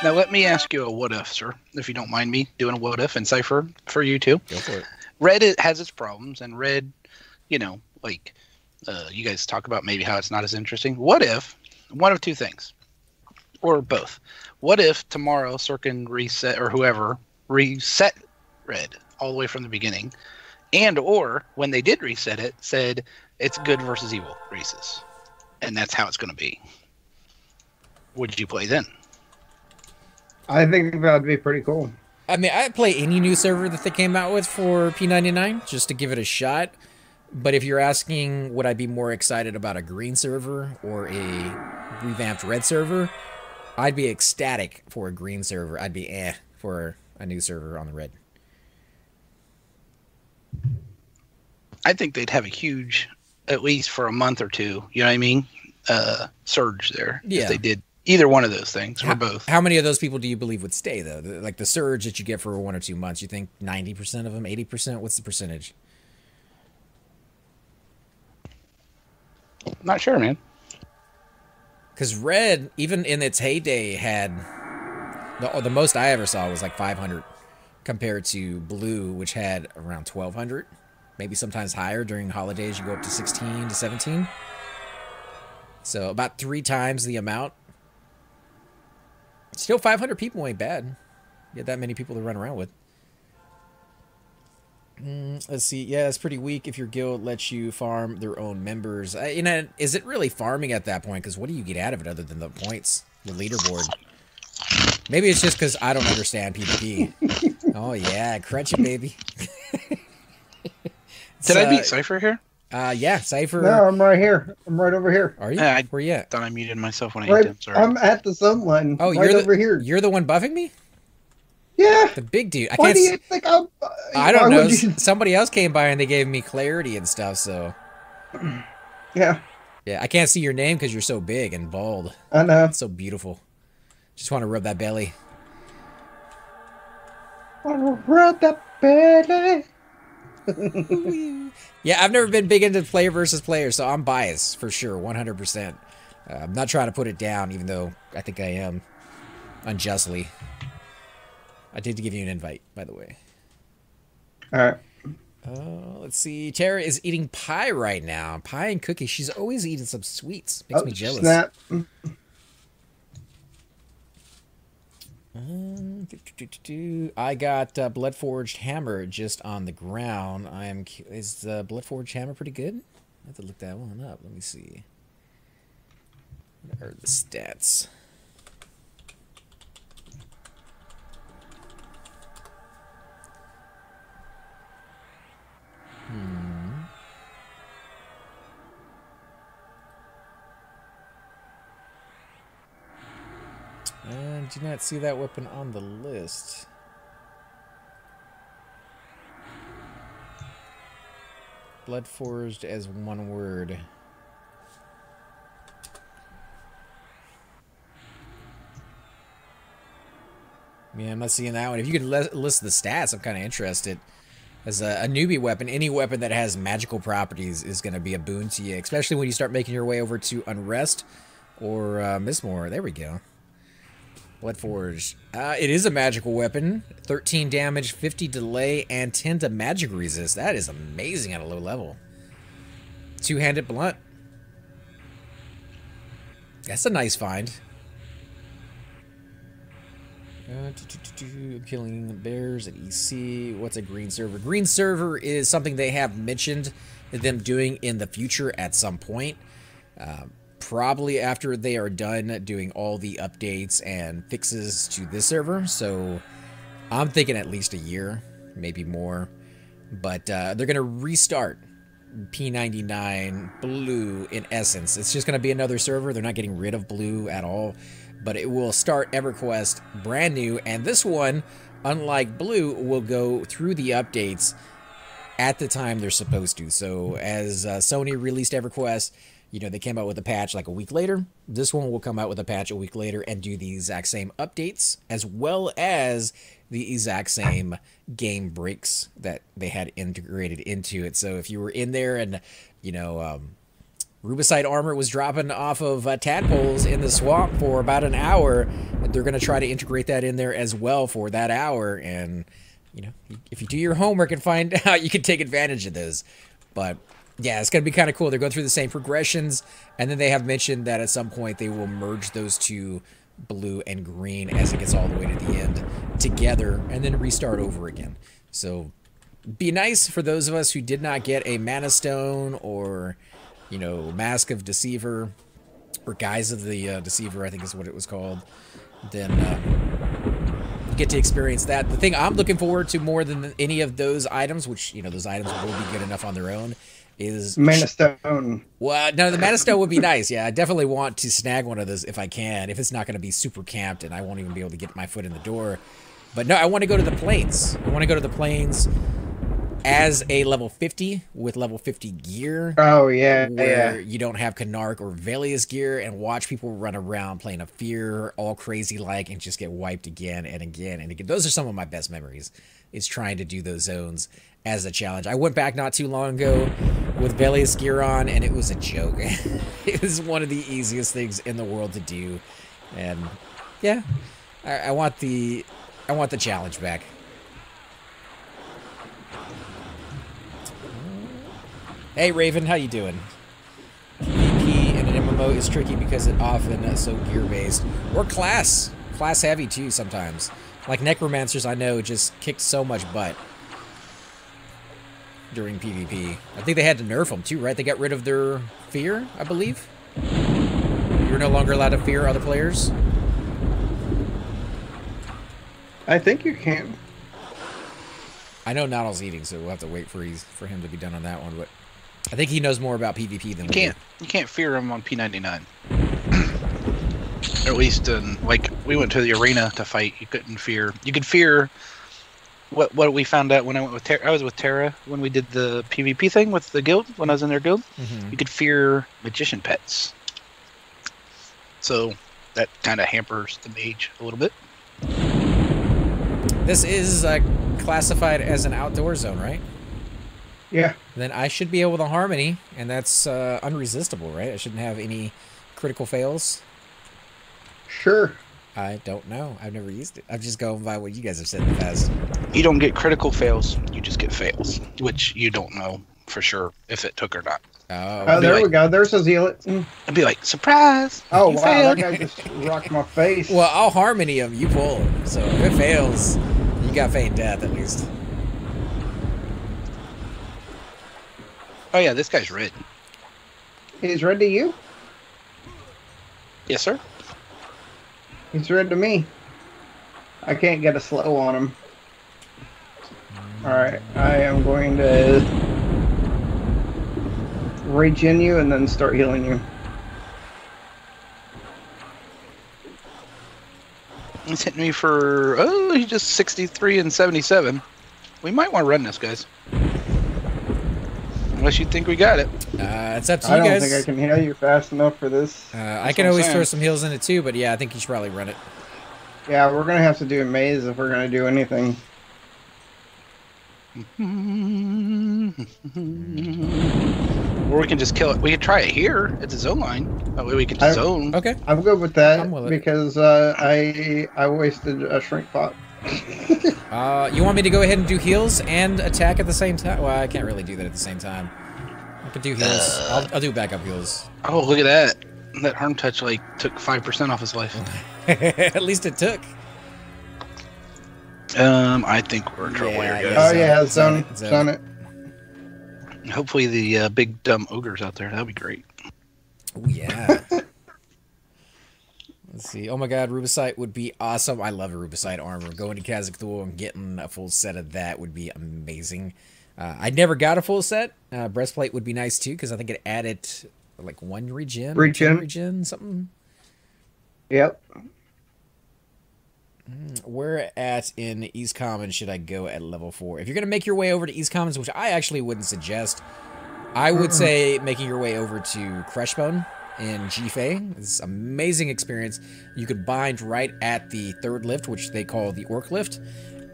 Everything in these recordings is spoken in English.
Now let me ask you a what if, sir, if you don't mind me doing a what if and cipher for you too. Go for it. Red has its problems, and red, like you guys talk about maybe how it's not as interesting. What if one of two things, or both? What if tomorrow Sirkin reset or whoever reset red all the way from the beginning, and or when they did reset it, said it's good versus evil races, and that's how it's going to be. Would you play then? I think that would be pretty cool. I mean, I'd play any new server that they came out with for P99 just to give it a shot. But if you're asking, would I be more excited about a green server or a revamped red server, I'd be ecstatic for a green server. I'd be for a new server on the red. I think they'd have a huge, at least for a month or two, you know what I mean, surge there. Yeah. If they did either one of those things or both. How many of those people do you believe would stay, though? Like the surge that you get for 1 or 2 months, you think 90% of them, 80%? What's the percentage? Not sure, man. Because red, even in its heyday, had the most I ever saw was like 500 compared to blue, which had around 1,200. Maybe sometimes higher. During holidays, you go up to 16 to 17. So about 3 times the amount. Still 500 people ain't bad. You get that many people to run around with. Let's see. Yeah, it's pretty weak if your guild lets you farm their own members. Is it really farming at that point? Because what do you get out of it other than the points, the leaderboard? Maybe it's just because I don't understand PvP. Oh, yeah. Crunch it, baby. Did I beat Cypher here? Yeah, Cypher. No, I'm right here. I'm right over here. Are you? Where you at? Thought I muted myself when I hit him. Sorry. I'm at the zone line. Oh, right over here. You're the one buffing me? Yeah. The big dude. Why do you think I'm... I don't know. Somebody else came by and they gave me clarity and stuff, so... Yeah. Yeah, I can't see your name because you're so big and bald. I know. It's so beautiful. Just want to rub that belly. Rub that belly. Yeah, I've never been big into player versus player, so I'm biased for sure, 100%. I'm not trying to put it down, even though I think I am unjustly. I did give you an invite, by the way. All right. Let's see. Tara is eating pie right now. Pie and cookies. She's always eating some sweets. Makes me jealous. Snap. I got Bloodforged Hammer just on the ground. Is the Bloodforged Hammer pretty good? I have to look that one up. Let me see. What are the stats? I do not see that weapon on the list. Bloodforged as one word. Yeah, I'm not seeing that one. If you could list the stats, I'm kind of interested. As a newbie weapon, any weapon that has magical properties is going to be a boon to you, especially when you start making your way over to Unrest or Mistmore. There we go. Bloodforged. It is a magical weapon. 13 damage, 50 delay, and 10 to magic resist. That is amazing at a low level. Two-handed blunt. That's a nice find. Killing bears at EC. What's a green server? Green server is something they have mentioned them doing in the future at some point. Probably after they are done doing all the updates and fixes to this server. So I'm thinking at least a year, maybe more. But they're going to restart P99 Blue in essence. It's just going to be another server. They're not getting rid of Blue at all. But it will start Everquest brand new. And this one, unlike Blue, will go through the updates at the time they're supposed to. So as Sony released Everquest, you know, they came out with a patch like a week later. This one will come out with a patch a week later and do the exact same updates, as well as the exact same game breaks that they had integrated into it. So if you were in there and, you know, Rubicite armor was dropping off of tadpoles in the swamp for about an hour. They're going to try to integrate that in there as well for that hour. And, you know, if you do your homework and find out, you can take advantage of those. But, yeah, it's going to be kind of cool. They're going through the same progressions. And then they have mentioned that at some point they will merge those two, blue and green, as it gets all the way to the end together and then restart over again. So, be nice for those of us who did not get a Mana Stone or, you know, Mask of Deceiver, or Guise of the Deceiver, I think is what it was called. Then you get to experience that. The thing I'm looking forward to more than any of those items, which, you know, those items will be good enough on their own, is... Mana Stone. Well, no, the Mana Stone would be nice. Yeah, I definitely want to snag one of those if I can, if it's not going to be super camped and I won't even be able to get my foot in the door. But no, I want to go to the plains. I want to go to the plains as a level 50 with level 50 gear. Oh, yeah, where you don't have Canark or Velius gear, and watch people run around playing a Fear all crazy like and just get wiped again and again and again. Those are some of my best memories, is trying to do those zones as a challenge. I went back not too long ago with Velius gear on, and it was a joke. It was one of the easiest things in the world to do. And yeah, I want the challenge back. Hey Raven, how you doing? PvP in an MMO is tricky because it often is so gear-based. Or class heavy too sometimes. Like Necromancers, I know, just kicked so much butt during PvP. I think they had to nerf them too, right? They got rid of their fear, I believe. You're no longer allowed to fear other players. I think you can. I know Noddle's eating, so we'll have to wait for him to be done on that one, but I think he knows more about PvP than we do. You can't fear him on P99. Or at least, like, we went to the arena to fight. You couldn't fear. You could fear what we found out when I went with I was with Tara when we did the PvP thing with the guild, when I was in their guild. Mm-hmm. You could fear magician pets. So that kind of hampers the mage a little bit. This is classified as an outdoor zone, right? Yeah. Then I should be able to Harmony, and that's unresistible, right? I shouldn't have any critical fails. Sure. I don't know. I've never used it. I'm just going by what you guys have said in the past. You don't get critical fails. You just get fails, which you don't know for sure if it took or not. Oh, there we go. There's a zealot. I'd be like, surprise! Oh, you wow. failed. That guy just rocked my face. Well, I'll Harmony him. You pull him. So if it fails, you got feign death at least. Oh, yeah, this guy's red. He's red to you? Yes, sir. He's red to me. I can't get a slow on him. Alright, I am going to regen you and then start healing you. He's hitting me for, he's just 63 and 77. We might want to run this, guys. Unless you think we got it. It's up to you I don't guys. think I can heal you fast enough for this. I can always throw some heals in it too, but yeah, I think you should probably run it. Yeah, we're going to have to do a maze if we're going to do anything. Or we can just kill it. We could try it here. It's a zone line. That way we can just zone. Okay. I'm good with that I'm with it. because I wasted a shrink pot. You want me to go ahead and do heals and attack at the same time? Well, I can't really do that at the same time. I could do heals. I'll do backup heals. Oh, look at that. That harm touch, like, took 5% off his life. At least it took. I think we're in trouble Yeah, here, yeah. guys. Oh yeah, Zone it, zone it. Hopefully the big dumb ogre's out there. That'd be great. Oh, yeah. Let's see. Oh my god, Rubicite would be awesome. I love a Rubicite armor. Going to Cazic Thule and getting a full set of that would be amazing. I never got a full set. Breastplate would be nice too, because I think it added like 1 regen. Regen, something. Yep. Where at in East Commons should I go at level 4? If you're going to make your way over to East Commons, which I actually wouldn't suggest, I would say making your way over to Crushbone in Gfei. It's an amazing experience. You could bind right at the 3rd lift, which they call the Orc lift,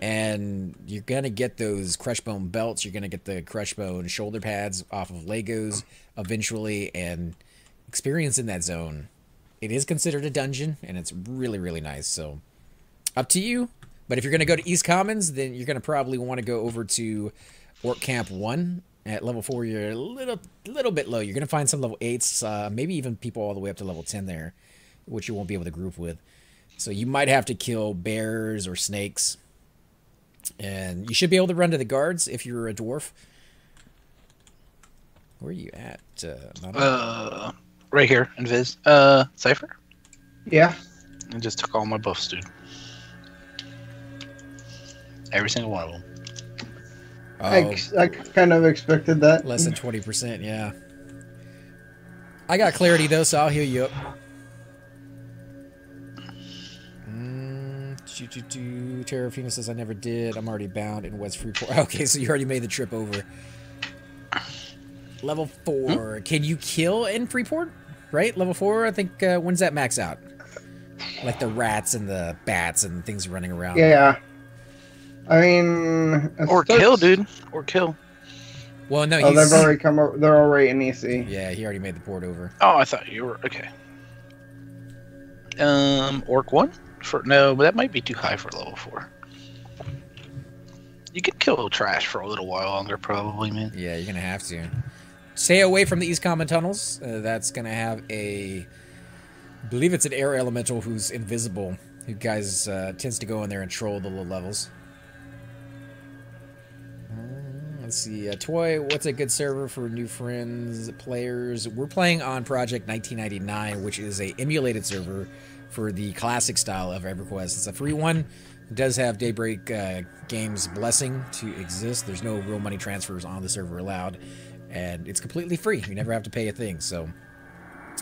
and you're going to get those Crushbone belts. You're going to get the Crushbone shoulder pads off of Legos eventually, and experience in that zone. It is considered a dungeon, and it's really, really nice. So, up to you. But if you're going to go to East Commons, then you're going to probably want to go over to Orc Camp 1. At level 4, you're a little bit low. You're going to find some level 8s, maybe even people all the way up to level 10 there, which you won't be able to group with. So you might have to kill bears or snakes. And you should be able to run to the guards if you're a dwarf. Where are you at? Right here, Invis. Cypher? Yeah. I just took all my buffs, dude. Every single one of them. Oh, I kind of expected that. less than 20%, yeah. I got clarity, though, so I'll heal you up. Terrafina says I never did. I'm already bound in West Freeport. Okay, so you already made the trip over. Level 4. Can you kill in Freeport? Right? Level 4, I think, when's that max out? Like the rats and the bats and things running around. Yeah. I mean... Or kill, dude. Or kill. Well, no, Oh, he's... they've already come over. They're already in EC. Yeah, he already made the port over. Oh, I thought you were... Okay. Orc 1? No, but that might be too high for level 4. You could kill trash for a little while longer, probably, man. Yeah, you're going to have to. Stay away from the East Common tunnels. That's going to have a... I believe it's an air elemental who's invisible. Who guys tends to go in there and troll the low levels. Let's see. Toy, what's a good server for new friends, players? We're playing on Project 1999, which is a emulated server for the classic style of Everquest. It's a free one. It does have Daybreak Games' blessing to exist. There's no real money transfers on the server allowed. And it's completely free. You never have to pay a thing. So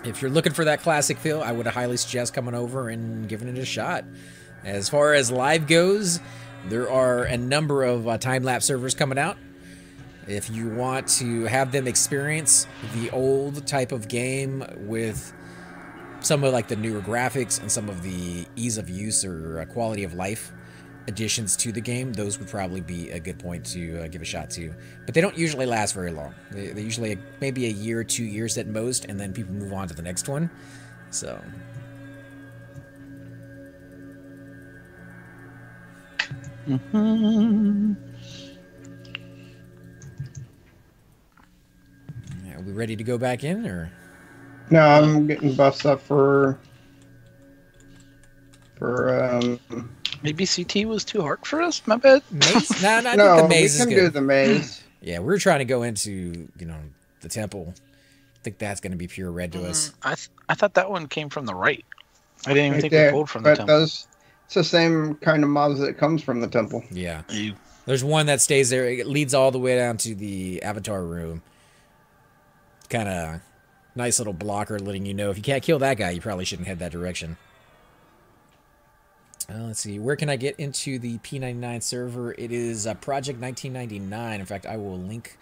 if you're looking for that classic feel, I would highly suggest coming over and giving it a shot. As far as live goes, there are a number of time-lapse servers coming out. If you want to have them experience the old type of game with some of like the newer graphics and some of the ease of use or quality of life additions to the game, those would probably be a good point to give a shot to. But they don't usually last very long. They usually maybe a year, 2 years at most, and then people move on to the next one. So... Are we ready to go back in, or? No, I'm getting buffs up for Maybe CT was too hard for us? My bad. Maze? No, I think no, the maze we can is good. do the maze. Yeah, we're trying to go into, the temple. I think that's going to be pure red to us. I thought that one came from the right. I didn't even Right think there, we pulled from the temple. it's the same kind of mobs that comes from the temple. Yeah. You- There's one that stays there. It leads all the way down to the avatar room. Kind of nice little blocker letting you know if you can't kill that guy, you probably shouldn't head that direction. Let's see. Where can I get into the P99 server? It is Project 1999. In fact, I will link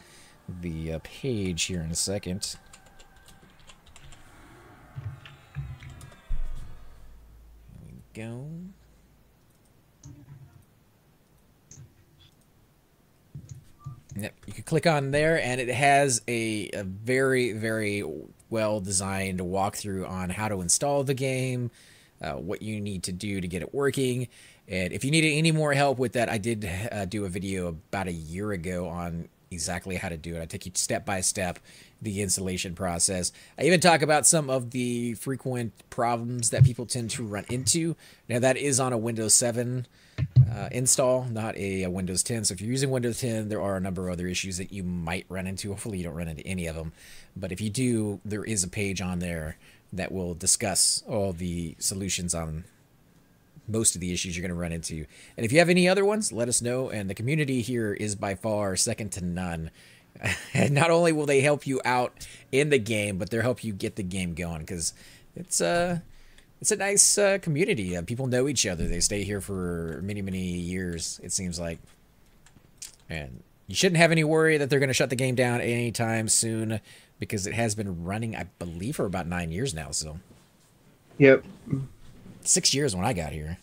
the page here in a second. Here we go. Yep, you can click on there, and it has a very, very well-designed walkthrough on how to install the game, what you need to do to get it working. And if you need any more help with that, I did do a video about a year ago on exactly how to do it. I take you step by step, the installation process. I even talk about some of the frequent problems that people tend to run into. Now, that is on a Windows 7 install, not a Windows 10. So if you're using Windows 10, there are a number of other issues that you might run into. Hopefully you don't run into any of them. But if you do, there is a page on there that will discuss all the solutions on most of the issues you're going to run into. And if you have any other ones, let us know. And the community here is by far second to none. And not only will they help you out in the game, but they'll help you get the game going, because it's a nice community. People know each other. They stay here for many, many years, it seems like. And you shouldn't have any worry that they're going to shut the game down anytime soon, because it has been running, I believe, for about 9 years now. So, Yep. 6 years when I got here.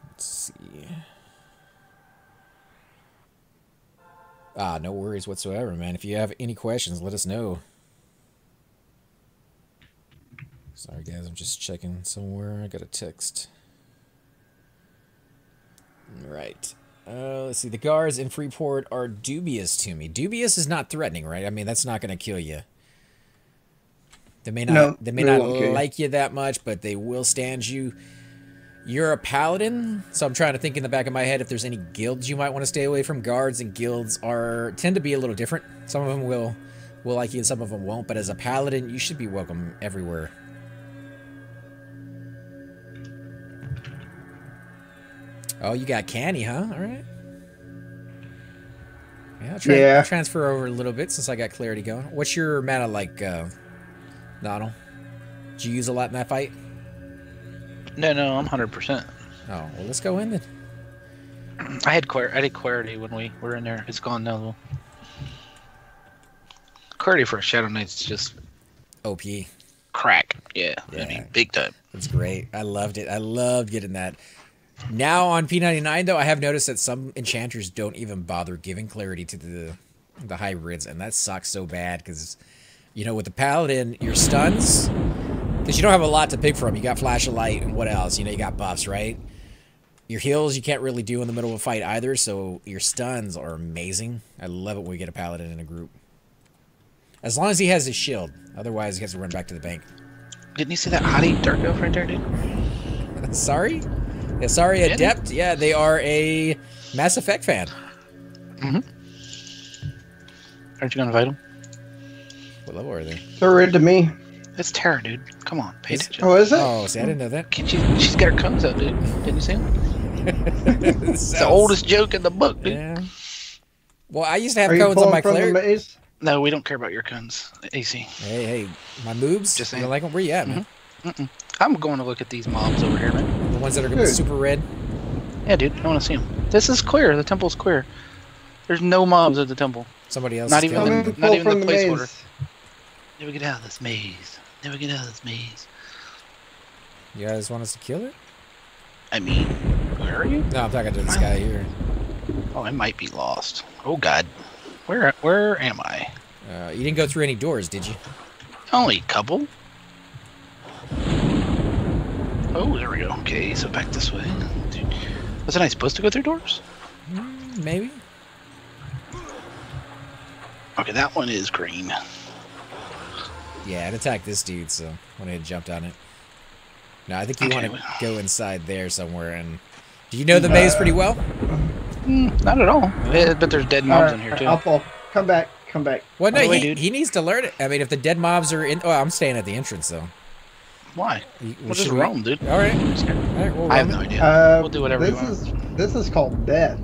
Let's see. No worries whatsoever, man. If you have any questions, let us know. Sorry, guys. I'm just checking somewhere. I got a text. Right. Let's see. The guards in Freeport are dubious to me. Dubious is not threatening, right? I mean, that's not going to kill you. They may not. No, they may they not won't kill you. like you that much, but they will stand you. You're a paladin, so I'm trying to think in the back of my head if there's any guilds you might want to stay away from. Guards and guilds tend to be a little different. Some of them will like you, and some of them won't. But as a paladin, you should be welcome everywhere. Oh, you got canny, huh? All right. Yeah, I'll transfer over a little bit since I got clarity going. What's your mana like, Donald? Did you use a lot in that fight? No, I'm 100%. Oh, well, let's go in then. I did clarity when we were in there. It's gone now, though. Clarity for a Shadow Knight's just OP. crack. Yeah, I mean, big time. That's great. I loved it. I loved getting that. Now on P99, though, I have noticed that some enchanters don't even bother giving clarity to the hybrids, and that sucks so bad because, you know, with the paladin, your stuns, because you don't have a lot to pick from. You got Flash of Light and what else? You know, you got buffs, right? Your heals you can't really do in the middle of a fight either, so your stuns are amazing. I love it when we get a paladin in a group. As long as he has his shield. Otherwise, he has to run back to the bank. Didn't you see that hottie Dark Elf right there, dude? Sorry? Yeah, sorry, Adept. Yeah, they are a Mass Effect fan. Mm-hmm. Aren't you going to invite them? What level are they? They're red to me. It's Tara, dude. Come on, pay attention. Oh, is it? Oh, see, I didn't know that. She's got her cones out, dude. Didn't you see them? It's the oldest joke in the book, dude. Yeah. Well, I used to have Are you cones on pulling my from the cleric. maze? No, we don't care about your cones, AC. Hey, my moves? Just You saying. don't like them? Where you at, man? I'm going to look at these mobs over here, man. The ones that are going to be Dude. super red? Yeah, dude, I want to see them. This is clear. The temple's clear. There's no mobs at the temple. Somebody else Not is even killing the- them. not even Pull from the the placeholder. maze. Never get out of this maze. Never get out of this maze. You guys want us to kill it? I mean, where are you? No, I'm talking to this guy here. Oh, I might be lost. Oh, God. Where am I? You didn't go through any doors, did you? Only a couple. Oh, there we go. Okay, so back this way. Dude, wasn't I supposed to go through doors? Maybe. Okay, that one is green. Yeah, it attacked this dude, so I went ahead and jumped on it. No, I think you Okay. want to go inside there somewhere. And do you know the maze pretty well? Not at all. But there's dead mobs in here, too. I'll pull. Come back. Come back. Well, no, By the way, he, dude. he needs to learn it. I mean, if the dead mobs are in... Oh, I'm staying at the entrance, though. Why? Well, We'll just should we- roam, dude. All right. I'm scared. All right, we'll I have roam no it. idea. We'll do whatever you want. This is called death.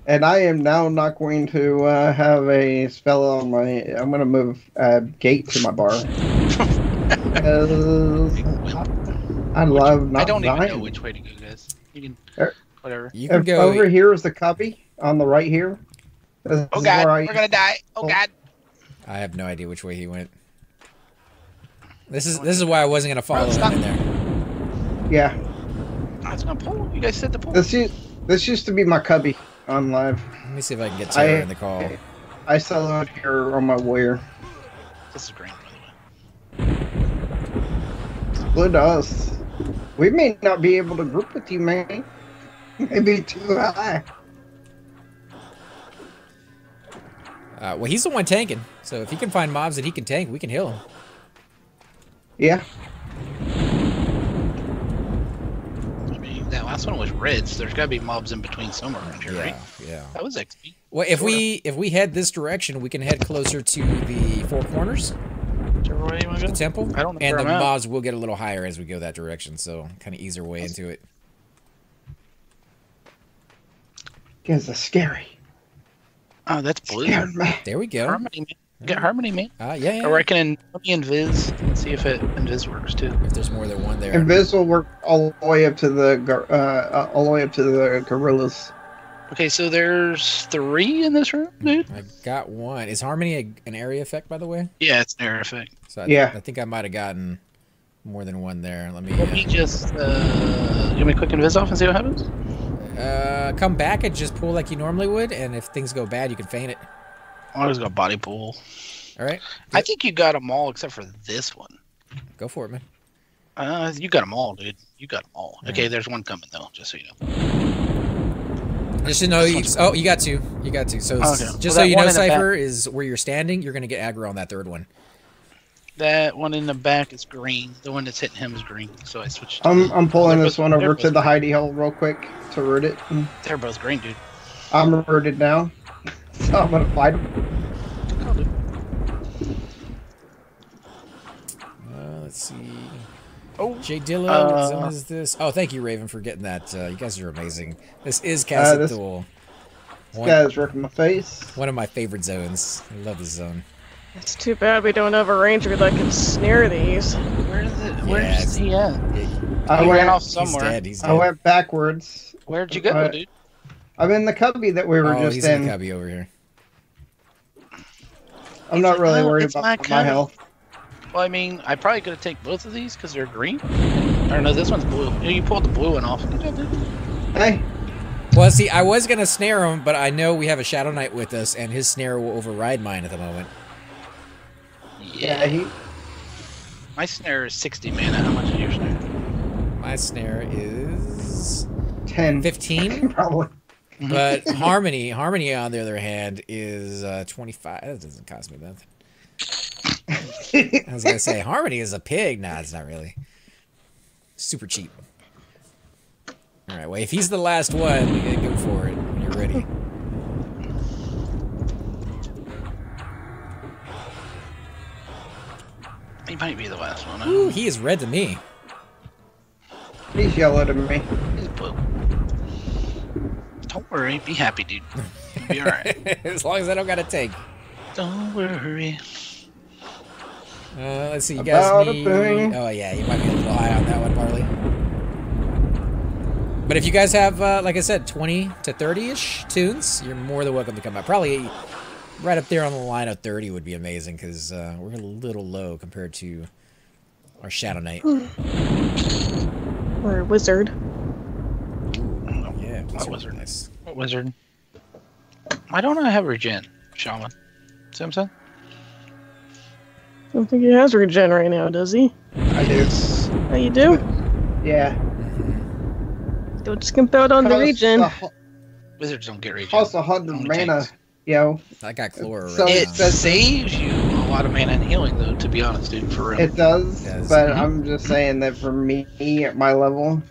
And I am now not going to have a spell on my... I'm going to move gate to my bar. I love not I don't even know dying. which way to go, guys. You can... Er- Whatever. You can If go... over here is the cubby on the right here. This Oh, is God. where I- We're going to die. Oh, God. I have no idea which way he went. This is why I wasn't going to follow Stop. him in there. Yeah. I was going to pull. You guys said to pull. This used to be my cubby on live. Let me see if I can get Tara in the call. I sell it here on my warrior. This is green, by the way. Split us. We may not be able to group with you, man. Maybe too high. Well, he's the one tanking. So if he can find mobs that he can tank, we can heal him. Yeah. I mean, that last one was red, so there's got to be mobs in between somewhere around here, right? Yeah. That was XP. Well, if Sorta. we head this direction, we can head closer to the Four Corners, Whichever way you want to the go. temple, I don't know and where the I'm at. mobs will get a little higher as we go that direction. So kind of ease our way into it. Guys are scary. Oh, that's blue. Scared me. There we go. Harmony, man. Get Harmony, man. Yeah. Or I can invis and see if invis works too. If there's more than one there. Invis will work all the way up to the gorillas. Okay, so there's 3 in this room, dude. I got one. Is Harmony an area effect, by the way? Yeah, it's an air effect. So Yeah. I think I might have gotten more than one there. Let me. Let me just give me a quick invis off and see what happens. Come back and just pull like you normally would, and if things go bad, you can feign it. I always got body pull. All right. I think you got them all except for this one. Go for it, man. You got them all, dude. You got them all. Okay, there's one coming though, just so you know. Just to know, you got two. You got two. So Okay. just so you know, Cypher is where you're standing. You're gonna get aggro on that third one. That one in the back is green. The one that's hitting him is green. So I switched. I'm pulling this one over to the green. hidey hole real quick to root it. They're both green, dude. I'm rooted now, so I'm gonna fight him. Oh, dude. Let's see. Oh, Jay Dilla, what zone is this? Oh, thank you, Raven, for getting that. You guys are amazing. This is Cazic Thule. This guy's ripping my face. One of my favorite zones. I love this zone. It's too bad we don't have a ranger that can snare these. Where's he at? I He went ran off somewhere. He's dead. I went backwards. Where'd you go, dude? I'm in the cubby that we were just he's in the cubby over here. I'm not really worried it's about my my cubby. health. Well, I mean, I probably could have taken both of these because they're green. Or no, this one's blue. Yeah, you pulled the blue one off. Good job, dude. Hey, Well, see, I was going to snare him, but I know we have a Shadow Knight with us, and his snare will override mine at the moment. yeah, My snare is 60 mana. How much is your snare? My snare is 10. 15, Probably. but Harmony, on the other hand, is 25. That doesn't cost me nothing. I was going to say, Harmony is a pig. Nah, it's not really. Super cheap. All right, well, if he's the last one, you gotta go for it when you're ready. He might be the last one. Ooh, he is red to me. He's yellow to me. He's blue. Don't worry. Be happy, dude. You'll be alright. As long as I don't got to take. Don't worry. Let's see, you About guys a need... thing. Oh, yeah, you might be a little high on that one, Barley. But if you guys have, like I said, 20 to 30-ish tunes, you're more than welcome to come out. Probably right up there on the line of 30 would be amazing, because we're a little low compared to our Shadow Knight. Or a wizard. Ooh, yeah, What wizard? Nice. What wizard? Why don't I have regen, Shaman? See what I'm saying? I don't think he has regen right now, does he? I do. Oh, you do? Yeah. Don't skimp out on the regen. Wizards don't get regen. Costs 100 Only mana, tanks. yo. I got Chlor So already. It saves you a lot of mana and healing, though, to be honest, dude, for real. It does, Yes. but I'm just saying that for me, at my level,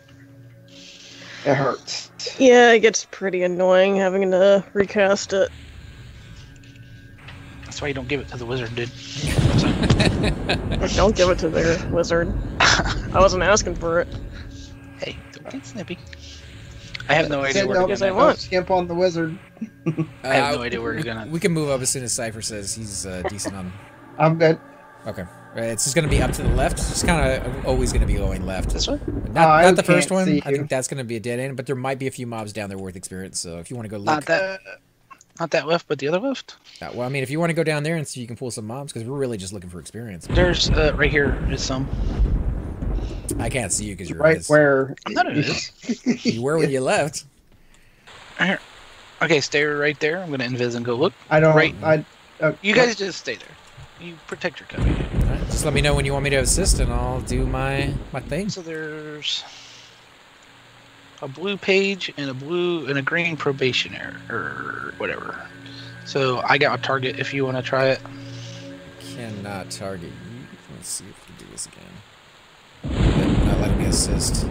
it hurts. Yeah, it gets pretty annoying having to recast it. That's why you don't give it to the wizard, dude. Or don't give it to the wizard. I wasn't asking for it. Hey, don't get snippy. I have no idea Said where no, to Because I go. want. skimp on the wizard. I have no idea where you're gonna. We can move up as soon as Cypher says he's decent on... I'm good. Okay. It's just going to be up to the left. It's kind of always going to be going left. This way? Not the first can't one. see I you. think that's going to be a dead end, but there might be a few mobs down there worth experience. So if you want to go look, Not that left, but the other left. well, I mean, if you want to go down there and see, you can pull some mobs because we're really just looking for experience. There's right here is some. I can't see you because you're Right where I'm not invis. you were when you left. Here. Okay, stay right there. I'm gonna invis and go look. I don't. Right. I. You guys just stay there. You protect your cubby. All right, just let me know when you want me to assist, and I'll do my thing. So there's a blue page and a green probationary or whatever. So I got a target if you want to try it. Cannot target you. Let's see if we can do this again. Not letting me assist.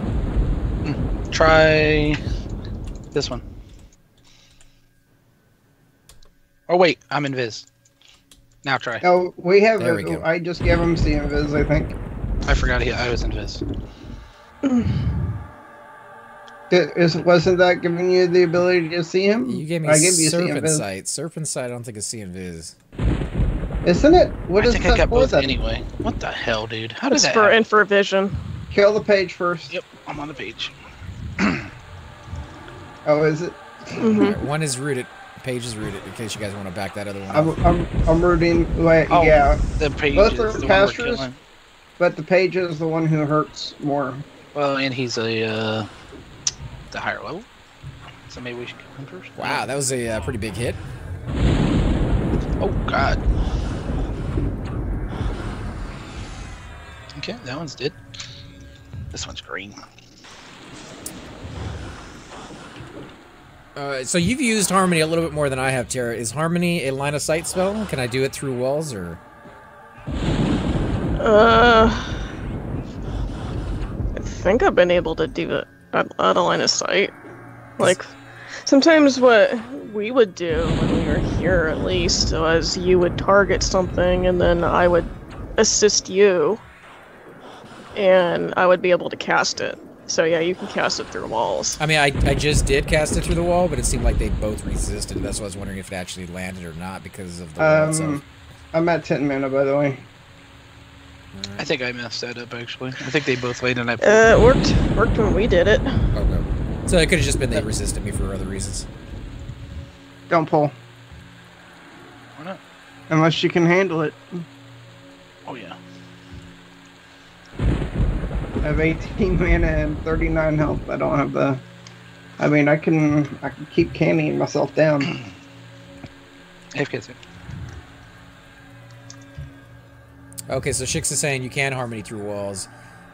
Try this one. Oh wait, I'm invis. Now try. Oh, we have. There we go. I just gave him the invis, I think. I forgot I was invis. Wasn't that giving you the ability to see him? You gave me I gave you Serpent see Sight. Serpent Sight, I don't think is see invis. Isn't it? What I is think I that got for both then? anyway. What the hell, dude? How did It's that for happen? infravision. Kill the page first. Yep, I'm on the page. Oh, is it? Mm-hmm. Alright, one is rooted. Page is rooted. In case you guys want to back that other one up. I'm rooting. Wait, Oh, yeah, the page Both is are the one we're casters? killing. but the page is the one who hurts more. Well, and he's the higher level. So maybe we should kill him first. Wow, that was a pretty big hit. Oh God. Okay, that one's dead. This one's green. So you've used Harmony a little bit more than I have, Tara. Is Harmony a line of sight spell? Can I do it through walls, or? I think I've been able to do it out of line of sight. Like, sometimes what we would do when we were here, at least, was you would target something, and then I would assist you, and I would be able to cast it. So yeah, you can cast it through walls. I mean, I just did cast it through the wall, but it seemed like they both resisted. That's why I was wondering if it actually landed or not because of the wall itself. I'm at 10 mana, by the way. I think I messed that up, actually. I think they both landed and It worked when we did it. Okay. So it could have just been they resisted me for other reasons. Don't pull. Why not? Unless you can handle it. Oh, yeah. I have 18 mana and 39 health. I don't have the... I mean, I can keep canning myself down. Everquest. Okay, so Shix is saying you can Harmony through walls,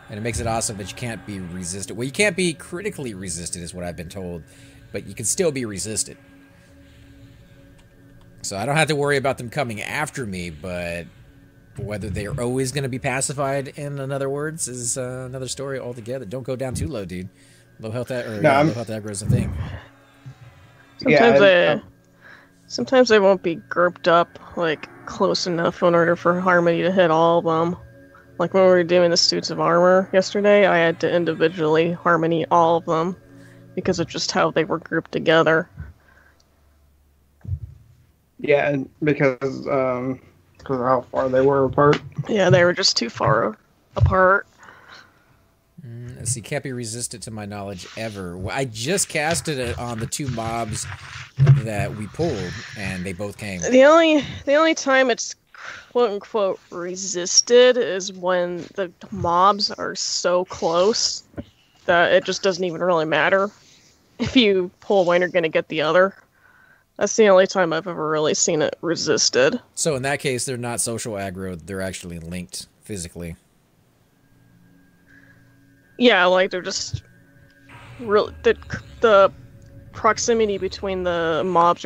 and it makes it awesome that you can't be resisted. Well, you can't be critically resisted is what I've been told, but you can still be resisted. So I don't have to worry about them coming after me, but whether they are always going to be pacified, in other words, is another story altogether. Don't go down too low, dude. Low health low health aggro is a thing. Sometimes they won't be grouped up like close enough in order for Harmony to hit all of them. Like when we were doing the suits of armor yesterday, I had to individually Harmony all of them because of just how they were grouped together. Yeah, because of how far they were apart. Yeah, they were just too far apart. Let's see, can't be resisted to my knowledge ever. I just casted it on the two mobs that we pulled, and they both came. The only time it's quote unquote resisted is when the mobs are so close that it just doesn't even really matter. If you pull one, you're gonna get the other. That's the only time I've ever really seen it resisted. So in that case, they're not social aggro, they're actually linked physically. Yeah, like they're just really the proximity between the mobs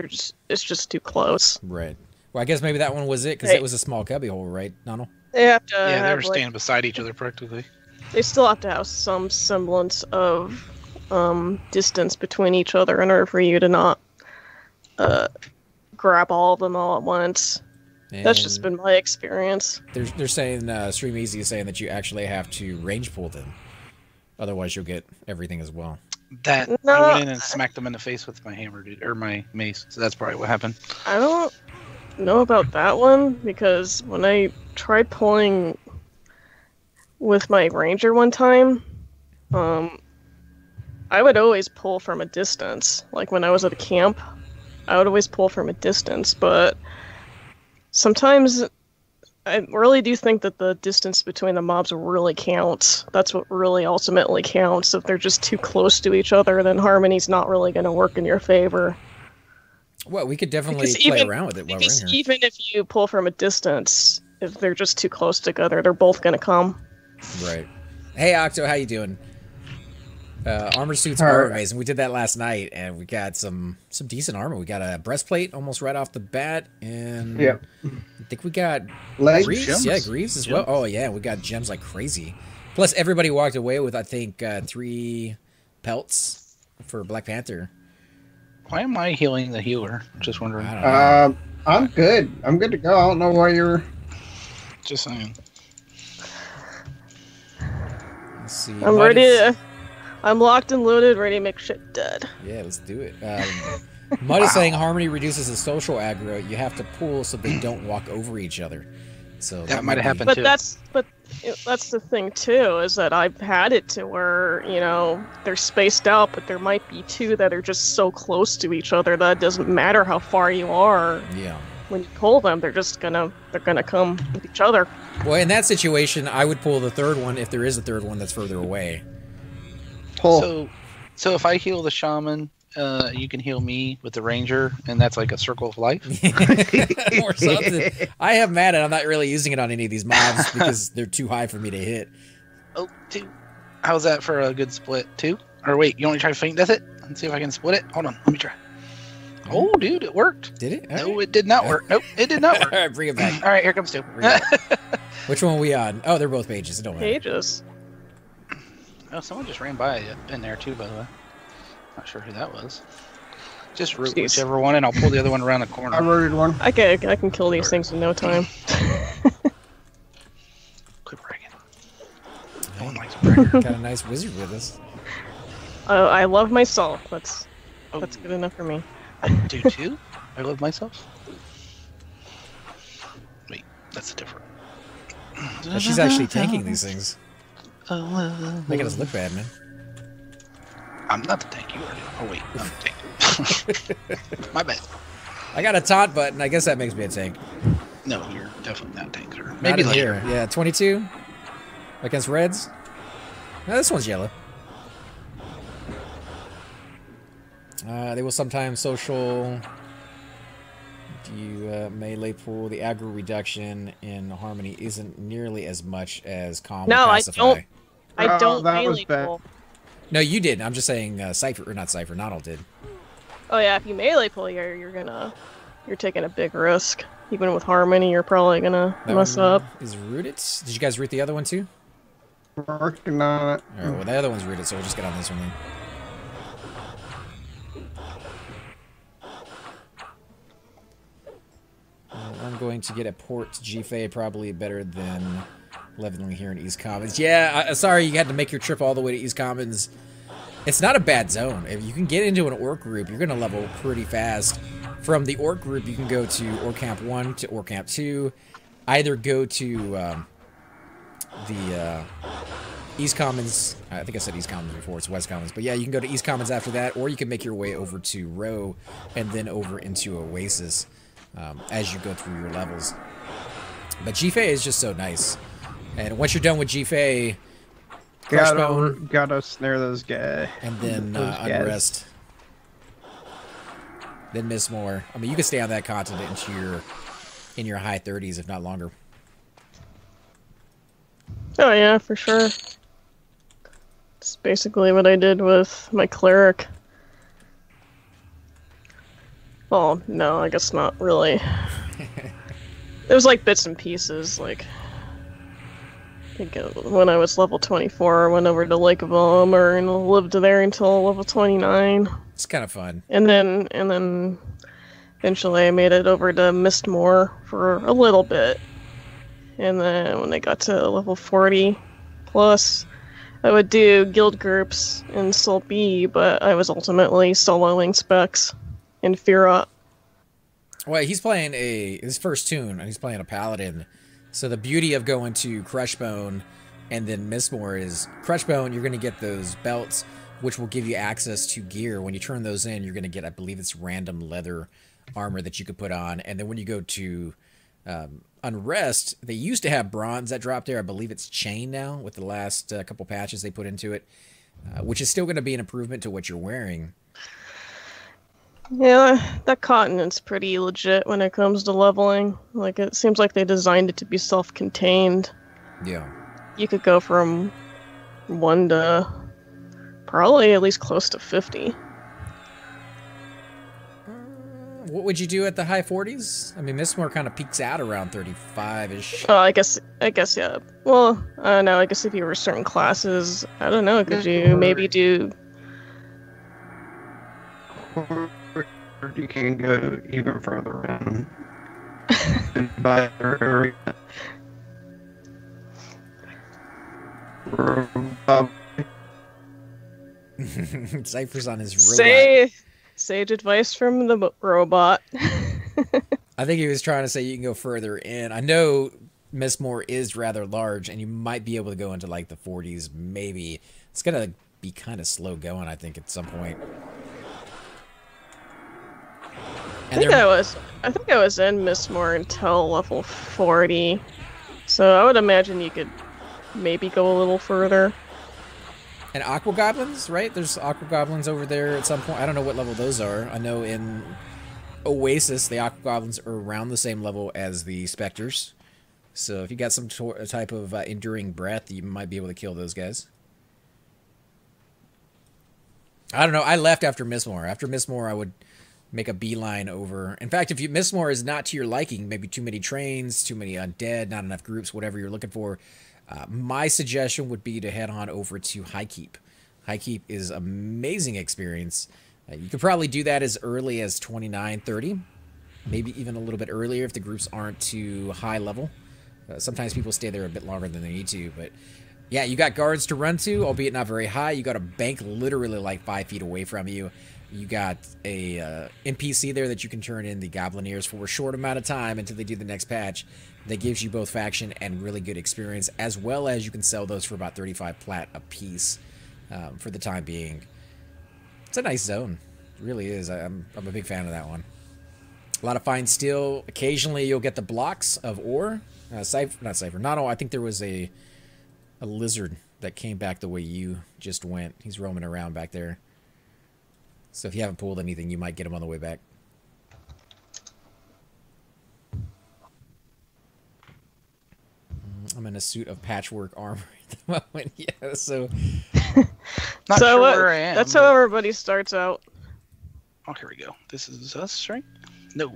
it's just too close. Right. Well, I guess maybe that one was it because it was a small cubbyhole, right, Donald? They have to. Yeah, they were standing beside each other practically. They still have to have some semblance of distance between each other in order for you to not grab all of them all at once. And that's just been my experience. They're saying Stream Easy is saying that you actually have to range pull them. Otherwise, you'll get everything as well. I went in and smacked them in the face with my hammer, dude, or my mace. So that's probably what happened. I don't know about that one because when I tried pulling with my ranger one time, I would always pull from a distance. Like when I was at a camp, I would always pull from a distance. But sometimes I really do think that the distance between the mobs really counts. That's what really ultimately counts. If they're just too close to each other, then Harmony's not really going to work in your favor. Well, we could definitely play around with it while we're in here. Even if you pull from a distance, if they're just too close together, they're both going to come. Right. Hey, Octo, how you doing? Armor suits are amazing. We did that last night, and we got some decent armor. We got a breastplate almost right off the bat, and I think we got greaves. Yeah, greaves as well. Oh, yeah, we got gems like crazy. Plus, everybody walked away with, I think, 3 pelts for Black Panther. Why am I healing the healer? Just wondering. I don't know. I'm good. I'm good to go. I don't know why you're... Just saying. Let's see. I'm ready. I'm locked and loaded, ready to make shit dead. Yeah, let's do it. Mud is saying Harmony reduces the social aggro. You have to pull so they don't walk over each other. So that might have happened too. But that's the thing too, is that I've had it to where, you know, they're spaced out, but there might be 2 that are just so close to each other that it doesn't matter how far you are. Yeah. When you pull them, they're gonna come with each other. Well, in that situation, I would pull the 3rd one if there is a 3rd one that's further away. So if I heal the shaman you can heal me with the ranger, and that's like a circle of life. Or something. I have mana. I'm not really using it on any of these mobs because they're too high for me to hit. Oh, 2. How's that for a good split? 2? Or wait, you want to try to faint death it? Let's see if I can split it. Hold on, let me try. Oh, dude, it worked. Did it? No, it did not work. Nope, it did not work. All right, bring it back. All right, here comes 2. Which one are we on? Oh, they're both pages. It don't matter. Pages. Oh, someone just ran by in there too, by the way. Not sure who that was. Just root Jeez. whichever one, and I'll pull the other one around the corner. I rooted one. I can kill these things in no time. Quit bragging. Hey, No one likes bragging. got a nice wizard with us. I love myself. That's good enough for me. I do too. I love myself. Wait, that's different. But she's actually tanking these things. Making us look bad, man. I'm not the tank. You are. Oh wait, I'm the tank. My bad. I got a taunt button. I guess that makes me a tank. No, you're definitely not a tank, sir. Not Maybe in later. here. Yeah, 22 against reds. No, this one's yellow. They will sometimes social. If you melee pool, the aggro reduction in harmony isn't nearly as much as calm. No, or I pacify. don't. I Oh, don't that was melee bad. pull. No, you didn't. I'm just saying Cypher, or not Cypher, Nodal did. Oh yeah, if you melee pull, you're taking a big risk. Even with harmony, you're probably gonna That mess one up. is rooted. Did you guys root the other one too? Working on it. All right, well, the other one's rooted, so we'll just get on this one then. I'm going to get a port to GFA, probably better than leveling here in East Commons. Yeah, sorry you had to make your trip all the way to East Commons. It's not a bad zone. If you can get into an orc group, you're going to level pretty fast. From the orc group, you can go to Orc Camp 1 to Orc Camp 2. Either go to the East Commons. I think I said East Commons before. It's West Commons. But yeah, you can go to East Commons after that, or you can make your way over to Row and then over into Oasis as you go through your levels. But GFA is just so nice. And once you're done with GFA, Gotta snare those guys. and then Those guys. Unrest. Then Miss More. I mean, you can stay on that continent into in your high 30s, if not longer. Oh yeah, for sure. It's basically what I did with my cleric. Well, no, I guess not really. It was like bits and pieces. Like, I think when I was level 24, I went over to Lake of Elmer and lived there until level 29. It's kind of fun. And then eventually I made it over to Mistmore for a little bit. And then when I got to level 40 plus, I would do guild groups in Sol B, but I was ultimately soloing specs in Firot. Well, he's playing his first tune, and he's playing a paladin. So the beauty of going to Crushbone and then Mistmore is Crushbone, you're going to get those belts, which will give you access to gear. When you turn those in, you're going to get, I believe it's random leather armor that you could put on. And then when you go to Unrest, they used to have bronze that dropped there. I believe it's chain now with the last couple patches they put into it, which is still going to be an improvement to what you're wearing. Yeah, that continent's pretty legit when it comes to leveling. Like, it seems like they designed it to be self-contained. Yeah. You could go from 1 to probably at least close to 50. What would you do at the high 40s? I mean, Mistmore kind of peaks out around 35-ish. Oh, I guess, yeah. Well, no, I guess if you were certain classes, I don't know, could you maybe do... You can go even further in. By area. Cypher's on his robot. Sage advice from the robot. I think he was trying to say you can go further in. I know Mistmore is rather large, and you might be able to go into like the 40s, maybe. It's gonna be kind of slow going, I think, at some point. I think I was in Mistmore until level 40, so I would imagine you could maybe go a little further. And aqua goblins, right? There's aqua goblins over there at some point. I don't know what level those are. I know in Oasis, the aqua goblins are around the same level as the specters. So if you got some type of enduring breath, you might be able to kill those guys. I don't know. I left after Mistmore. After Mistmore, I would make a beeline over. In fact, if Mistmore is not to your liking, maybe too many trains, too many undead, not enough groups, whatever you're looking for, my suggestion would be to head on over to Highkeep. Highkeep is amazing experience. You could probably do that as early as 29, 30, maybe even a little bit earlier if the groups aren't too high level. Sometimes people stay there a bit longer than they need to, but yeah, you got guards to run to, albeit not very high. You got a bank literally like 5 feet away from you. You got a NPC there that you can turn in the Goblineers for a short amount of time until they do the next patch. That gives you both faction and really good experience, as well as you can sell those for about 35 plat a piece for the time being. It's a nice zone. It really is. I'm a big fan of that one. A lot of fine steel. Occasionally you'll get the blocks of ore. Not Cypher. Not all. I think there was a lizard that came back the way you just went. He's roaming around back there. So if you haven't pulled anything, you might get him on the way back. I'm in a suit of patchwork armor at the moment. Yeah, so... Not so sure where I am. that's how everybody starts out. Oh, here we go. This is us, right? No. All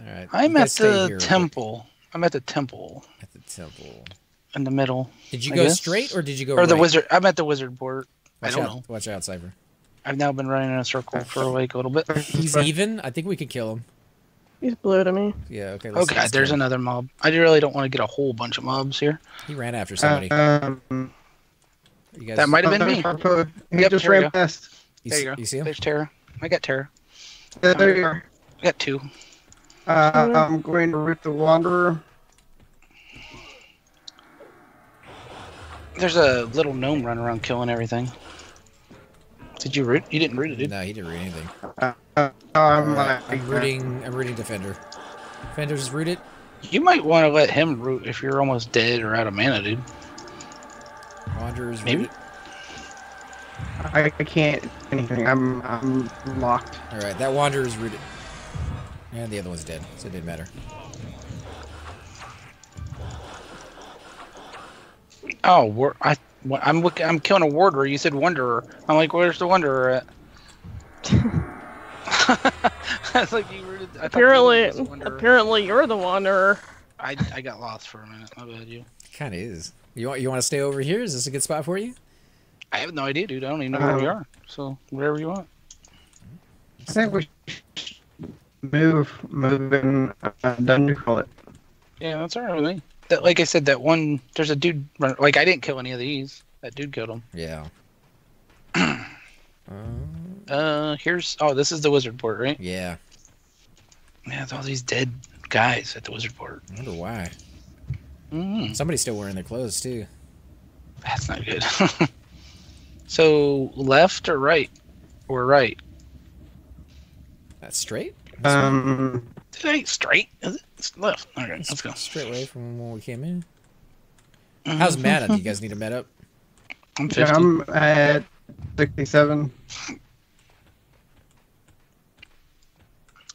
right. I'm at the temple. I'm at the temple. At the temple. In the middle. Did you go straight or did you go right? Or the right? wizard. I'm at the wizard board. I don't know. Watch out, Cypher. I've now been running in a circle for like a little bit. He's even. I think we could kill him. He's blue to me. Yeah, okay. Oh god, there's another mob. I really don't want to get a whole bunch of mobs here. He ran after somebody. You guys... That might have been me. He just ran past. There you go. You see him? There's Terra. I got Terra. There you are. I got 2. I'm going to root the Wanderer. There's a little gnome running around killing everything. Did you root? You didn't root it, did you? No, he didn't root anything. I'm rooting Defender. Defender's rooted. You might want to let him root if you're almost dead or out of mana, dude. Wanderer's Maybe. rooted. I can't do anything. I'm locked. All right, that Wanderer's rooted. And the other one's dead, so it didn't matter. Oh, I'm killing a warder. You said wanderer. I'm like, where's the wanderer at? I was like, you rooted. Apparently, you're the wanderer. I got lost for a minute. My bad, you. Kind of is. You want to stay over here? Is this a good spot for you? I have no idea, dude. I don't even know where we are. So wherever you want. I think we should move in dungeon call it. Yeah, that's alright with me. That, like I said, that one. There's a dude. Like I didn't kill any of these. That dude killed him. Yeah. Here's. Oh, this is the wizard board, right? Yeah. Man, it's all these dead guys at the wizard board. I wonder why. Mm. Somebody's still wearing their clothes too. That's not good. So left or right? Or right? That's straight? It ain't straight, is it? It's left. Okay, let's go. Straight away from when we came in. How's meta? Do you guys need a med up? I'm 50. Yeah, I'm at 67.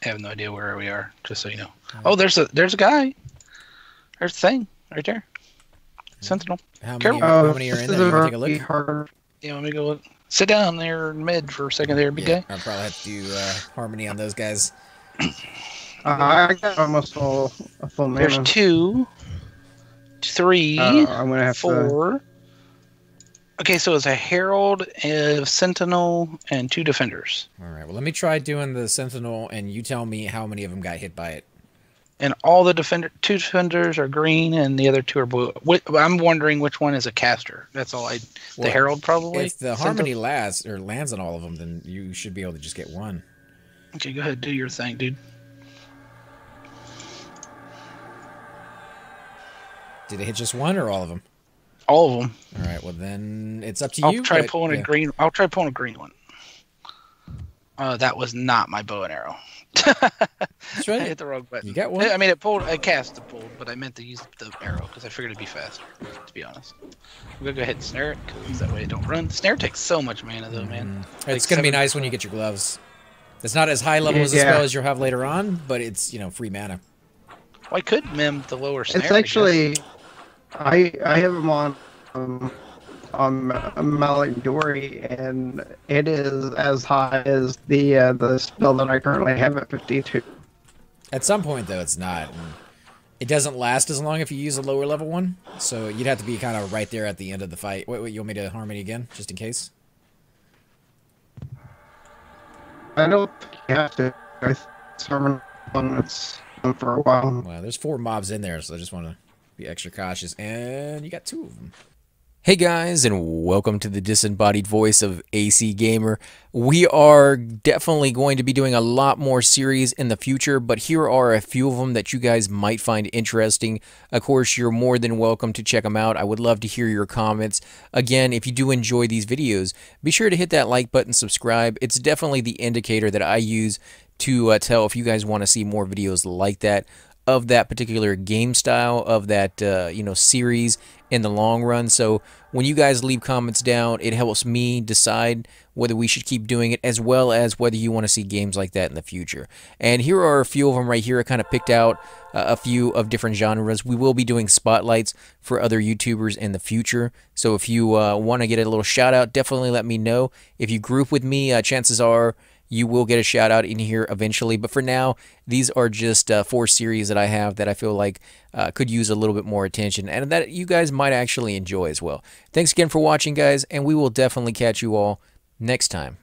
I have no idea where we are, just so you know. Oh, there's a guy. There's a thing right there. Sentinel. How many are in there? You want to take a look? Hard. Yeah, let me go look. Sit down there in mid for a second there, big guy. I'll probably have to do harmony on those guys. I got almost a full mana. There's 2, 3, I'm gonna have 4. Okay, so it's a herald, a sentinel, and 2 defenders. All right. Well, let me try doing the sentinel, and you tell me how many of them got hit by it. And all the 2 defenders are green, and the other 2 are blue. I'm wondering which one is a caster. That's all I. The herald probably. If the harmony lands on all of them, then you should be able to just get one. Okay, go ahead, do your thing, dude. Did it hit just one or all of them? All of them. All right. Well, then it's up to you. I'll try pulling a green. I'll try pulling a green one. That was not my bow and arrow. That's right. I hit the wrong button. You got one. I mean, it pulled. I cast the pulled, but I meant to use the arrow because I figured it'd be faster. To be honest, I'm gonna go ahead and snare it because that way it don't run. Snare takes so much mana though, man. It's gonna be nice when you get your gloves. It's not as high level as the spell as you'll have later on, but it's free mana. Well, I could mim the lower snare. It's actually, I have them on Malik Dory, and it is as high as the spell that I currently have at 52. At some point, though, it's not. And it doesn't last as long if you use a lower level one, so you'd have to be kind of right there at the end of the fight. Wait, you want me to Harmony again, just in case? I don't think you have to. I summon one that's on for a while. Well, there's 4 mobs in there, so I just want to be extra cautious. And you got 2 of them. Hey guys, and welcome to the disembodied voice of AC Gamer. We are definitely going to be doing a lot more series in the future, but here are a few of them that you guys might find interesting. Of course, you're more than welcome to check them out. I would love to hear your comments. Again, if you do enjoy these videos, be sure to hit that like button, subscribe. It's definitely the indicator that I use to tell if you guys want to see more videos like that, of that particular game style, of that series in the long run. So when you guys leave comments down, it helps me decide whether we should keep doing it, as well as whether you want to see games like that in the future. And here are a few of them right here. I kind of picked out a few of different genres. We will be doing spotlights for other YouTubers in the future. So if you want to get a little shout out, definitely let me know. If you group with me, chances are you will get a shout out in here eventually. But for now, these are just 4 series that I have that I feel like could use a little bit more attention and that you guys might actually enjoy as well. Thanks again for watching, guys, and we will definitely catch you all next time.